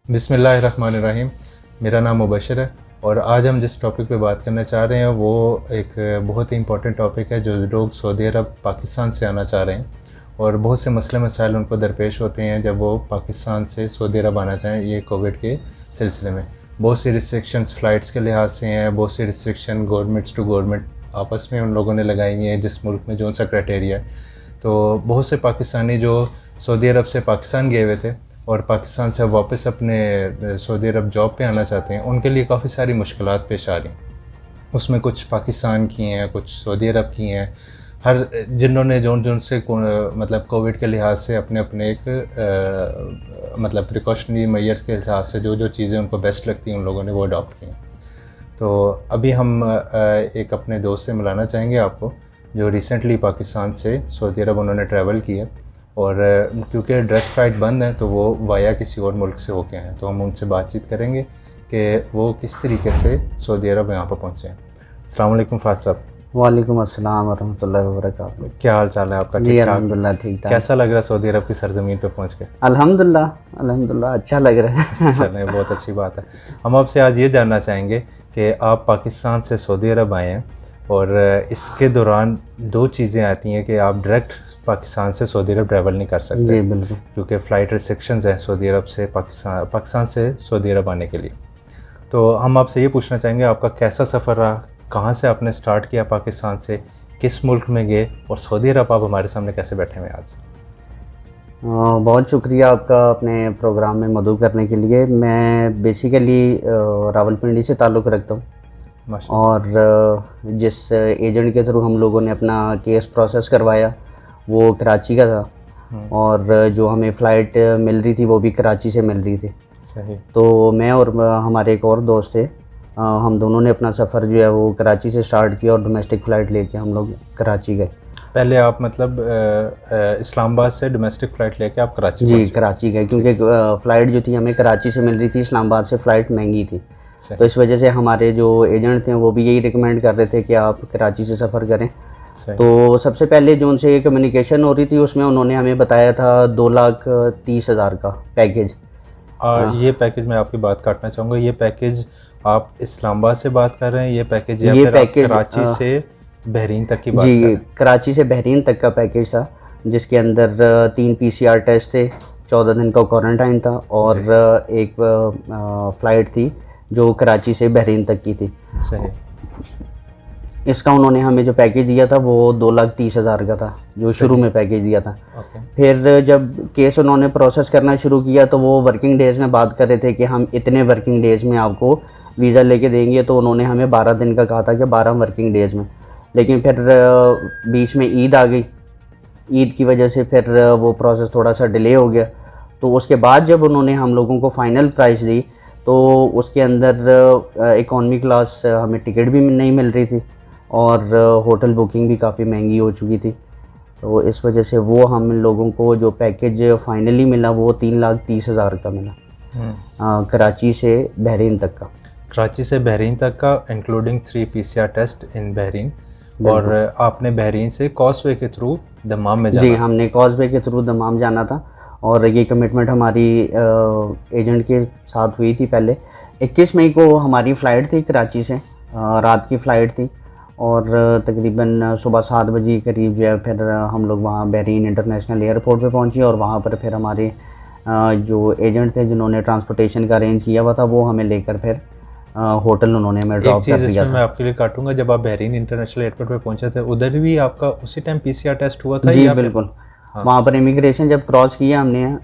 बिस्मिल्लाहिर्रहमानिर्रहीम। मेरा नाम मुबशर है और आज हम जिस टॉपिक पे बात करना चाह रहे हैं वो एक बहुत ही इम्पोर्टेंट टॉपिक है। जो लोग सऊदी अरब पाकिस्तान से आना चाह रहे हैं और बहुत से मसले मसाइल उनको दरपेश होते हैं जब वो पाकिस्तान से सऊदी अरब आना चाहें। ये कोविड के सिलसिले में बहुत सी रिस्ट्रिक्शंस फ़्लाइट्स के लिहाज से हैं, बहुत सी रिस्ट्रिक्शन गवर्नमेंट्स टू गवर्नमेंट आपस में उन लोगों ने लगाई हुई हैं जिस मुल्क में जो सा क्राइटेरिया है। तो बहुत से पाकिस्तानी जो सऊदी अरब से पाकिस्तान गए हुए थे और पाकिस्तान से वापस अपने सऊदी अरब जॉब पे आना चाहते हैं, उनके लिए काफ़ी सारी मुश्किलात पेश आ रही हैं। उसमें कुछ पाकिस्तान की हैं, कुछ सऊदी अरब की हैं। हर जिन्होंने जो से मतलब कोविड के लिहाज से अपने अपने एक मतलब प्रिकॉशनरी मेजर्स के लिहाज से जो चीज़ें उनको बेस्ट लगती हैं उन लोगों ने वो अडॉप्ट की हैं। तो अभी हम एक अपने दोस्त से मिलाना चाहेंगे आपको, जो रिसेंटली पाकिस्तान से सऊदी अरब उन्होंने ट्रैवल किया और क्योंकि डायरेक्ट फ़्लाइट बंद है तो वो वाया किसी और मुल्क से होके हैं। तो हम उनसे बातचीत करेंगे कि वो किस तरीके से सऊदी अरब यहाँ पर पहुँचे हैं। अस्सलाम वालेकुम फ़ाज़ साहब। वालेकुम अस्सलाम वरहमतुल्लाहि वबरकातुहू। क्या हाल चाल है आपका? जी अल्हम्दुलिल्लाह ठीक ठाक। कैसा लग रहा है सऊदी अरब की सरजमीन पे पहुँच के? अल्हम्दुलिल्लाह अच्छा लग रहा है। चलें, बहुत अच्छी बात है। हम आपसे आज ये जानना चाहेंगे कि आप पाकिस्तान से सऊदी अरब आए हैं और इसके दौरान दो चीज़ें आती हैं कि आप डायरेक्ट पाकिस्तान से सऊदी अरब ट्रैवल नहीं कर सकते। जी बिल्कुल, क्योंकि फ़्लाइट रिस्ट्रिक्शंस हैं सऊदी अरब से पाकिस्तान से सऊदी अरब आने के लिए। तो हम आपसे ये पूछना चाहेंगे आपका कैसा सफ़र रहा, कहाँ से आपने स्टार्ट किया पाकिस्तान से, किस मुल्क में गए और सऊदी अरब आप हमारे सामने कैसे बैठे हुए आज? बहुत शुक्रिया आपका अपने प्रोग्राम में मदऊ करने के लिए। मैं बेसिकली रावलपिंडी से ताल्लुक़ रखता हूँ और जिस एजेंट के थ्रू हम लोगों ने अपना केस प्रोसेस करवाया वो कराची का था और जो हमें फ़्लाइट मिल रही थी वो भी कराची से मिल रही थी। सही। तो मैं और हमारे एक और दोस्त थे, हम दोनों ने अपना सफ़र जो है वो कराची से स्टार्ट किया और डोमेस्टिक फ़्लाइट लेके हम लोग कराची गए। पहले आप मतलब इस्लामाबाद से डोमेस्टिक फ़्लाइट लेके आप कराची? जी कराची गए, क्योंकि फ़्लाइट जो थी हमें कराची से मिल रही थी, इस्लामाबाद से फ़्लाइट महंगी थी। तो इस वजह से हमारे जो एजेंट थे वो भी यही रिकमेंड कर रहे थे कि आप कराची से सफ़र करें। तो सबसे पहले जो उनसे कम्युनिकेशन हो रही थी उसमें उन्होंने हमें बताया था 2,30,000 का पैकेज। ये पैकेज मैं आपकी बात काटना चाहूँगा, ये पैकेज आप इस्लामाबाद से बात कर रहे हैं, ये पैकेज या फिर आप कराची से बहरीन तक की बात कर रहे हैं? जी कराची से बहरीन तक का पैकेज था जिसके अंदर 3 PCR टेस्ट थे, 14 दिन का क्वारंटाइन था और एक फ़्लाइट थी जो कराची से बहरीन तक की थी। सही। इसका उन्होंने हमें जो पैकेज दिया था वो 2,30,000 का था, जो शुरू में पैकेज दिया था। फिर जब केस उन्होंने प्रोसेस करना शुरू किया तो वो वर्किंग डेज़ में बात कर रहे थे कि हम इतने वर्किंग डेज़ में आपको वीज़ा लेके देंगे। तो उन्होंने हमें 12 दिन का कहा था कि 12 वर्किंग डेज़ में, लेकिन फिर बीच में ईद आ गई। ईद की वजह से फिर वो प्रोसेस थोड़ा सा डिले हो गया। तो उसके बाद जब उन्होंने हम लोगों को फ़ाइनल प्राइस दी तो उसके अंदर इकॉनमी क्लास हमें टिकट भी नहीं मिल रही थी और होटल बुकिंग भी काफ़ी महंगी हो चुकी थी। तो इस वजह से वो हम लोगों को जो पैकेज फाइनली मिला वो 3,30,000 का मिला, कराची से बहरीन तक का। कराची से बहरीन तक का including 3 PCR test in Bahrain. और आपने बहरीन से कॉजवे के थ्रू दमाम में जाना? जी हमने कॉजवे के थ्रू दमाम जाना था और ये कमिटमेंट हमारी एजेंट के साथ हुई थी। पहले 21 मई को हमारी फ़्लाइट थी कराची से, रात की फ़्लाइट थी और तकरीबन सुबह 7 बजे करीब जो है फिर हम लोग वहाँ बहरीन इंटरनेशनल एयरपोर्ट पे पहुँचे और वहाँ पर फिर हमारे जो एजेंट थे जिन्होंने ट्रांसपोर्टेशन का अरेंज किया हुआ था वो हमें लेकर फिर होटल उन्होंने हमें ड्रॉप कर दिया था। मैं आपके लिए काटूंगा, जब आप बहरीन इंटरनेशनल एयरपोर्ट पे पहुंचे थे उधर भी आपका उसी टाइम PCR टेस्ट हुआ था? जी बिल्कुल। हाँ। वहाँ पर इमिग्रेशन जब क्रॉस किया हमने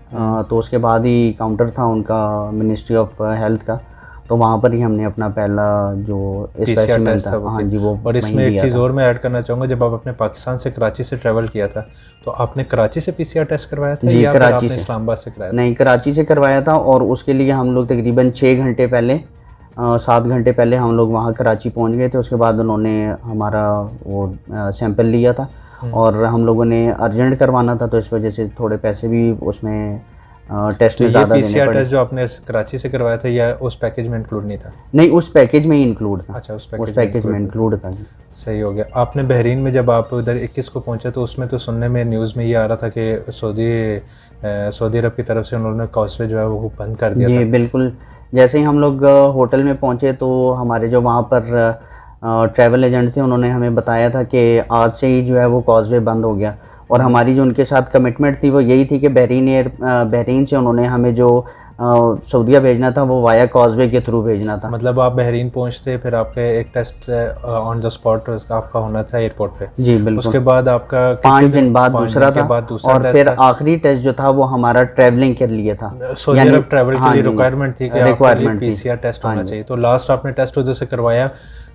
तो उसके बाद ही काउंटर था उनका मिनिस्ट्री ऑफ हेल्थ का, तो वहाँ पर ही हमने अपना पहला जो स्पेसिमेन था, हाँ जी वो। और इसमें एक चीज़ और मैं ऐड करना चाहूँगा, जब आप अपने पाकिस्तान से कराची से ट्रैवल किया था तो आपने कराची से PCR टेस्ट करवाया था? जी या कराची से। इस्लामाबाद से कराया था? नहीं कराची से करवाया था और उसके लिए हम लोग तकरीबन 6 घंटे पहले 7 घंटे पहले हम लोग वहाँ कराची पहुँच गए थे। उसके बाद उन्होंने हमारा वो सैंपल लिया था और हम लोगों ने अर्जेंट करवाना था तो इस वजह से थोड़े पैसे भी उसमें टेस्ट तो में ये ज़्यादा देने पीसीआर पड़े। टेस्ट जो आपने कराची से करवाया था या उस पैकेज में इंक्लूड नहीं था? नहीं, उस पैकेज में ही इंक्लूड था। अच्छा, उस पैकेज में इंक्लूड था जी। सही हो गया। आपने बहरीन में जब आप उधर 21 को पहुंचे तो उसमें तो सुनने में न्यूज़ में ये आ रहा था कि सऊदी अरब की तरफ से उन्होंने कॉस्वे जो है वो बंद कर दिया जी था। बिल्कुल। जैसे ही हम लोग होटल में पहुंचे तो हमारे जो वहाँ पर ट्रैवल एजेंट थे उन्होंने हमें बताया था कि आज से ही जो है वो कॉजवे बंद हो गया। और हमारी जो उनके साथ कमिटमेंट थी वो यही थी कि बहरीन से उन्होंने हमें जो सऊदीया भेजना था वो वाया कॉजवे के थ्रू भेजना था। मतलब आप बहरीन पहुंचते फिर आपके एक टेस्ट ऑन द स्पॉट आपका होना था एयरपोर्ट पे। जी बिल्कुल। उसके बाद आपका 5 दिन बाद दूसरा था, और फिर टेस्ट था। आखिरी टेस्ट जो था वो हमारा ट्रैवलिंग के लिए था। सऊदी अरब ट्रैवल के लिए रिक्वायरमेंट थी कि रिक्वायरमेंट थी, पीसीआर टेस्ट होना चाहिए। तो लास्ट आपने टेस्ट उधर से करवाया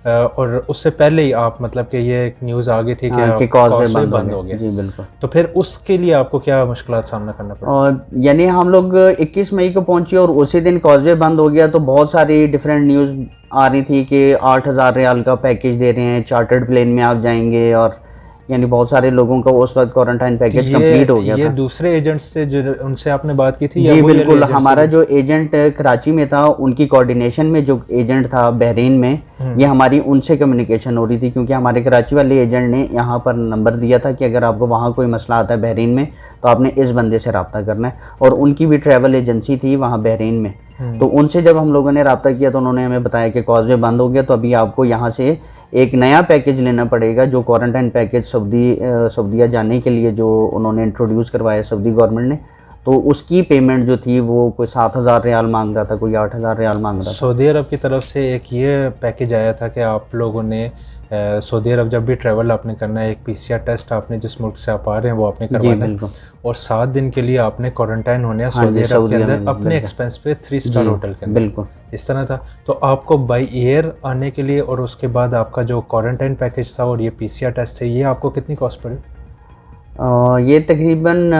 और उससे पहले ही आप मतलब कि ये एक न्यूज़ आ गई थी कि कॉजवे बंद हो गया। जी बिल्कुल। तो फिर उसके लिए आपको क्या मुश्किलात सामना करना पड़ा? और यानी हम लोग 21 मई को पहुंचे और उसी दिन कॉजवे बंद हो गया। तो बहुत सारी डिफरेंट न्यूज़ आ रही थी कि 8,000 रियाल का पैकेज दे रहे हैं, चार्टर्ड प्लेन में आप जाएंगे, और यानी बहुत सारे लोगों का उस वक्त क्वारंटाइन पैकेज कंप्लीट हो गया था। ये दूसरे एजेंट्स से जो उनसे आपने बात की थी? जी बिल्कुल। हमारा जो एजेंट कराची में था उनकी कोऑर्डिनेशन में जो एजेंट था बहरीन में, ये हमारी उनसे कम्युनिकेशन हो रही थी, क्योंकि हमारे कराची वाले एजेंट ने यहाँ पर नंबर दिया था कि अगर आपको वहाँ कोई मसला आता है बहरीन में तो आपने इस बंदे से रब्ता करना है। और उनकी भी ट्रैवल एजेंसी थी वहाँ बहरीन में। तो उनसे जब हम लोगों ने रब्ता किया तो उन्होंने हमें बताया कि कॉजवे बंद हो गया, तो अभी आपको यहाँ से एक नया पैकेज लेना पड़ेगा, जो क्वारंटाइन पैकेज सऊदीया जाने के लिए जो उन्होंने इंट्रोड्यूस करवाया सऊदी गवर्नमेंट ने। तो उसकी पेमेंट जो थी वो कोई 7,000 रियाल मांग रहा था, कोई 8,000 रियाल मांग रहा था। सऊदी अरब की तरफ से एक ये पैकेज आया था कि आप लोगों ने सऊदी अरब जब भी ट्रैवल आपने करना है, एक पीसीआर टेस्ट आपने जिस मुल्क से आप आ रहे हैं वो आपने करवाना है, और 7 दिन के लिए आपने क्वारंटाइन होने हैं सऊदी अरब के अंदर अपने एक्सपेंस पे 3 स्टार होटल के अंदर। बिल्कुल इस तरह था। तो आपको बाई एयर आने के लिए और उसके बाद आपका जो क्वारंटाइन पैकेज था और ये पीसीआर टेस्ट थे, ये आपको कितनी कॉस्ट पड़ी? ये तकरीबन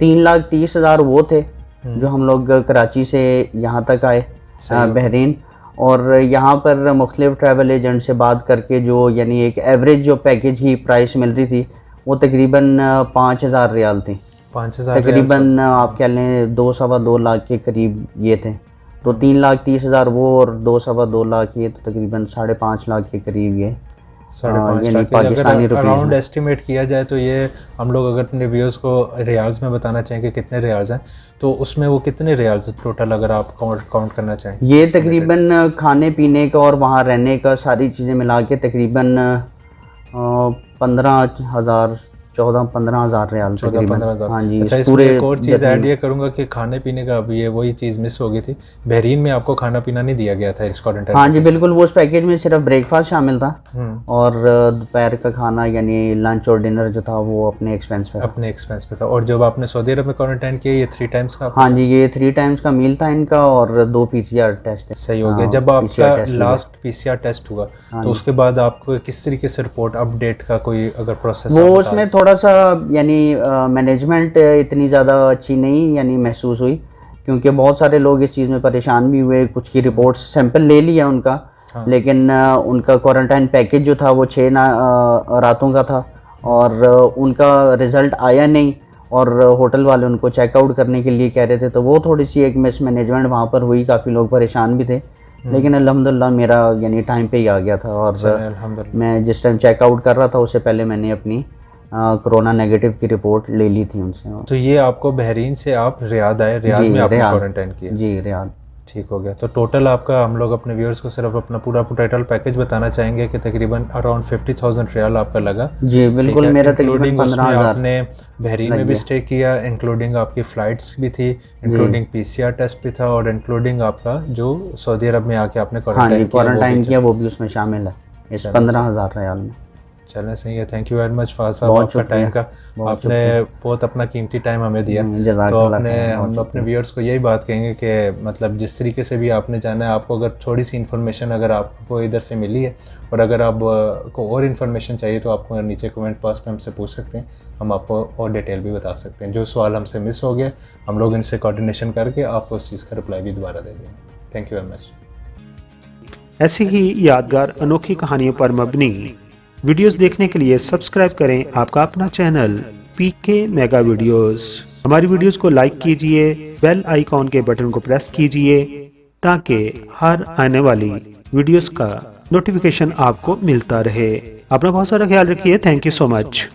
3,30,000 वो थे जो हम लोग कराची से यहाँ तक आए बहरीन। और यहाँ पर मुख्तलिफ ट्रैवल एजेंट से बात करके जो यानी एक एवरेज जो पैकेज की प्राइस मिल रही थी वो तकरीबन 5,000 रियाल थी। 5,000 तकरीबन आप कह लें 2-2 लाख के करीब ये थे। तो 3,30,000 वो और 2-2 लाख ये, तो तकरीबन 5.5 लाख के करीब ये 5.5 lakh Pakistani rupees around estimate किया जाए। तो ये हम लोग अगर अपने व्यूअर्स को रियाल्स में बताना चाहें कि कितने रियाल्स हैं, तो उसमें वो कितने रियाल्स टोटल अगर आप काउंट करना चाहें? ये तकरीबन खाने पीने का और वहाँ रहने का सारी चीज़ें मिला के तकरीबन 15,000 14-15,000 रियाल तकरीबन। हाँ जी। अच्छा, इसमें एक और चीज़ ऐड ये करूँगा कि खाने पीने का अभी ये वही चीज़ मिस हो गई थी, बहरीन में आपको खाना पीना नहीं दिया गया था इस क्वारंटाइन? हाँ जी बिल्कुल। वो उस पैकेज में सिर्फ ब्रेकफास्ट शामिल था और दोपहर का खाना यानी लंच और डिनर जो था वो अपने एक्सपेंस पे था। और जब आपने सऊदी अरब में क्वारंटाइन किया ये 3 टाइम्स का? हाँ जी, ये 3 टाइम्स का मील था इनका और 2 पीसीआर टेस्ट थे। सही हो गया। जब आपका लास्ट पीसीआर टेस्ट हुआ तो उसके बाद आपको किस तरीके से रिपोर्ट अपडेट का कोई अगर प्रोसेस? वो उसमें थोड़ा सा यानी मैनेजमेंट इतनी ज़्यादा अच्छी नहीं यानी महसूस हुई, क्योंकि बहुत सारे लोग इस चीज़ में परेशान भी हुए। कुछ की रिपोर्ट सैंपल ले लिया उनका, लेकिन उनका क्वारंटाइन पैकेज जो था वो 6 रातों का था और उनका रिज़ल्ट आया नहीं और होटल वाले उनको चेकआउट करने के लिए कह रहे थे। तो वो थोड़ी सी एक मिस मैनेजमेंट वहाँ पर हुई, काफ़ी लोग परेशान भी थे। लेकिन अल्हम्दुलिल्लाह मेरा यानी टाइम पे ही आ गया था और मैं जिस टाइम चेकआउट कर रहा था उससे पहले मैंने अपनी कोरोना नेगेटिव की रिपोर्ट ले ली थी उनसे। तो ये आपको बहरीन से आप रियाद आए, रियाद में आपने क्वारंटाइन किया? जी रियाद। ठीक हो गया। तो टोटल आपका, हम लोग अपने व्यूअर्स को सिर्फ अपना पूरा टोटल पैकेज बताना चाहेंगे कि तकरीबन अराउंड 50,000 रियाल आपका लगा। जी बिल्कुल। मेरा तकरीबन 15,000। आपने बहरीन में भी स्टे किया, इंक्लूडिंग आपकी फ़्लाइट्स भी थी, इंक्लूडिंग पीसीआर टेस्ट भी था और इंक्लूडिंग आपका जो सऊदी अरब में आके आपने क्वारंटाइन किया वो भी उसमें शामिल है इस 15,000 रियाल में। चलें, सही है। थैंक यू वेरी मच फाज साहब आपका टाइम का। आपने बहुत अपना कीमती टाइम हमें दिया। तो हम अपने व्यूअर्स को यही बात कहेंगे कि मतलब जिस तरीके से भी आपने जाना है, आपको अगर थोड़ी सी इन्फॉर्मेशन अगर आपको इधर से मिली है और अगर आपको और इन्फॉर्मेशन चाहिए तो आपको नीचे कमेंट बॉक्स में हमसे पूछ सकते हैं, हम आपको और डिटेल भी बता सकते हैं। जो सवाल हमसे मिस हो गया हम लोग इनसे कोऑर्डिनेशन करके आपको उस चीज़ का रिप्लाई भी दोबारा दे देंगे। Thank you very much. ऐसी ही यादगार अनोखी कहानियों पर मबनी वीडियोस देखने के लिए सब्सक्राइब करें आपका अपना चैनल पीके मेगा वीडियोस। हमारी वीडियोस को लाइक कीजिए, बेल आइकॉन के बटन को प्रेस कीजिए ताकि हर आने वाली वीडियोस का नोटिफिकेशन आपको मिलता रहे। अपना बहुत सारा ख्याल रखिए। Thank you so much.